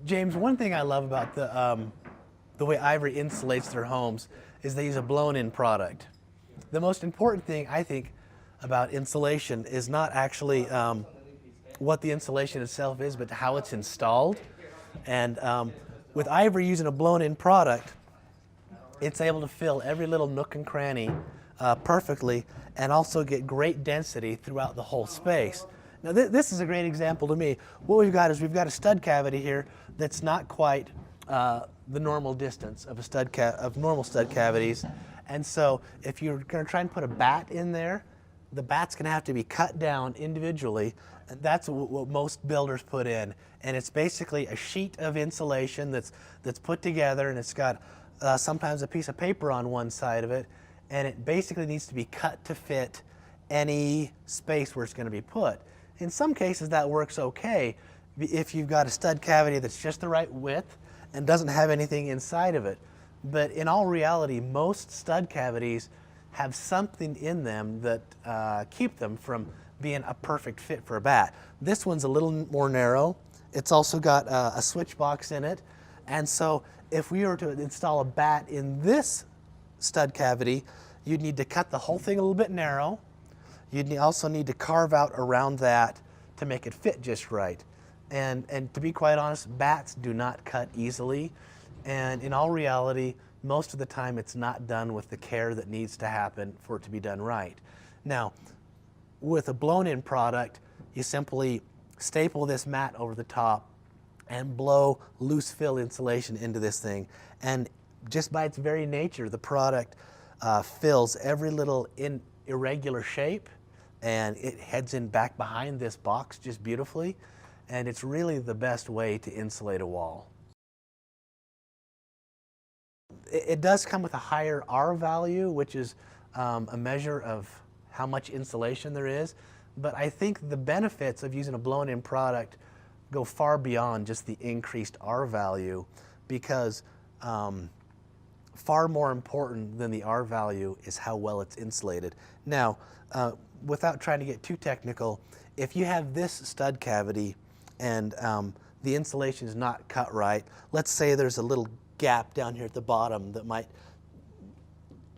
James, one thing I love about the way Ivory insulates their homes is they use a blown-in product. The most important thing I think about insulation is not actually what the insulation itself is, but how it's installed. And with Ivory using a blown-in product, it's able to fill every little nook and cranny perfectly and also get great density throughout the whole space. Now this is a great example to me. What we've got is we've got a stud cavity here that's not quite the normal distance of normal stud cavities. And so if you're going to try and put a bat in there, the bat's going to have to be cut down individually. And that's what most builders put in. And it's basically a sheet of insulation that's put together, and it's got sometimes a piece of paper on one side of it, and it basically needs to be cut to fit any space where it's going to be put. In some cases that works okay if you've got a stud cavity that's just the right width and doesn't have anything inside of it. But in all reality, most stud cavities have something in them that keep them from being a perfect fit for a bat. This one's a little more narrow. It's also got a switch box in it. And so if we were to install a bat in this stud cavity, you'd need to cut the whole thing a little bit narrow. You'd also need to carve out around that to make it fit just right. And to be quite honest, bats do not cut easily. And in all reality, most of the time it's not done with the care that needs to happen for it to be done right. Now, with a blown-in product, you simply staple this mat over the top and blow loose fill insulation into this thing. And just by its very nature, the product fills every little irregular shape, and it heads in back behind this box just beautifully. And it's really the best way to insulate a wall. It does come with a higher R value, which is a measure of how much insulation there is. But I think the benefits of using a blown-in product go far beyond just the increased R value, because far more important than the R value is how well it's insulated. Now, without trying to get too technical, if you have this stud cavity and the insulation is not cut right, let's say there's a little gap down here at the bottom that might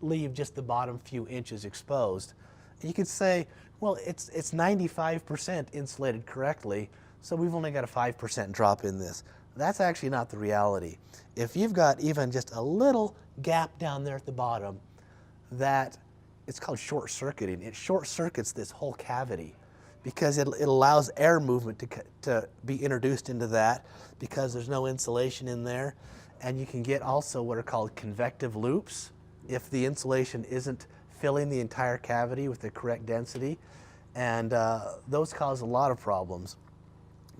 leave just the bottom few inches exposed. And you could say, well, it's 95% insulated correctly, so we've only got a 5% drop in this. That's actually not the reality. If you've got even just a little gap down there at the bottom, it's called short circuiting. It short circuits this whole cavity because it allows air movement to be introduced into that because there's no insulation in there. And you can get also what are called convective loops if the insulation isn't filling the entire cavity with the correct density. And those cause a lot of problems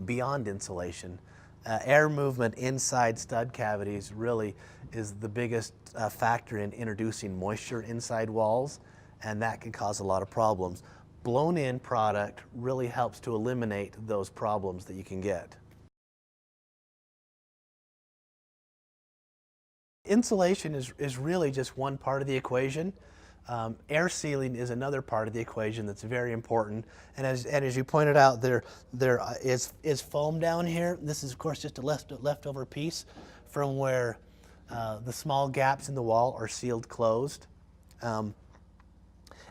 beyond insulation. Air movement inside stud cavities really is the biggest factor in introducing moisture inside walls, and that can cause a lot of problems. Blown-in product really helps to eliminate those problems that you can get. Insulation is really just one part of the equation. Air sealing is another part of the equation that's very important. And as you pointed out, there is foam down here. This is, of course, just a leftover piece from where the small gaps in the wall are sealed closed. And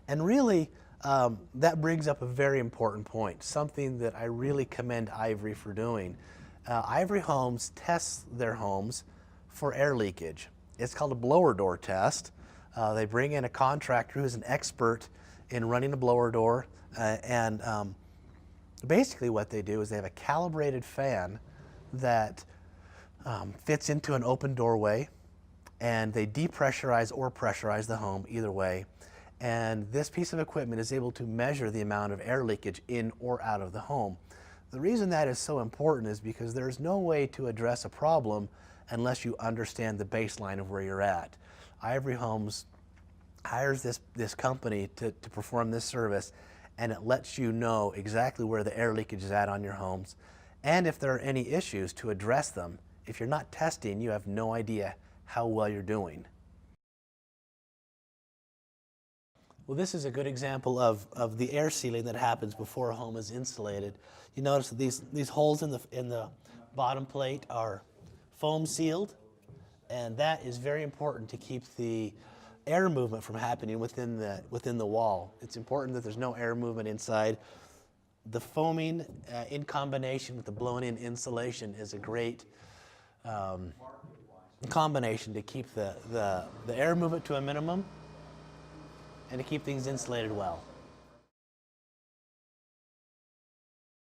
really, that brings up a very important point, something that I really commend Ivory for doing. Ivory Homes tests their homes for air leakage. It's called a blower door test. They bring in a contractor who's an expert in running a blower door, and basically what they do is they have a calibrated fan that fits into an open doorway, and they depressurize or pressurize the home, either way. And this piece of equipment is able to measure the amount of air leakage in or out of the home. The reason that is so important is because there's no way to address a problem unless you understand the baseline of where you're at. Ivory Homes hires this company to perform this service, and it lets you know exactly where the air leakage is at on your homes, and if there are any issues, to address them. If you're not testing, you have no idea how well you're doing. Well, this is a good example of the air sealing that happens before a home is insulated. You notice that these holes in the bottom plate are foam sealed, and that is very important to keep the air movement from happening within the wall. It's important that there's no air movement inside. The foaming in combination with the blown-in insulation is a great combination to keep the air movement to a minimum and to keep things insulated well.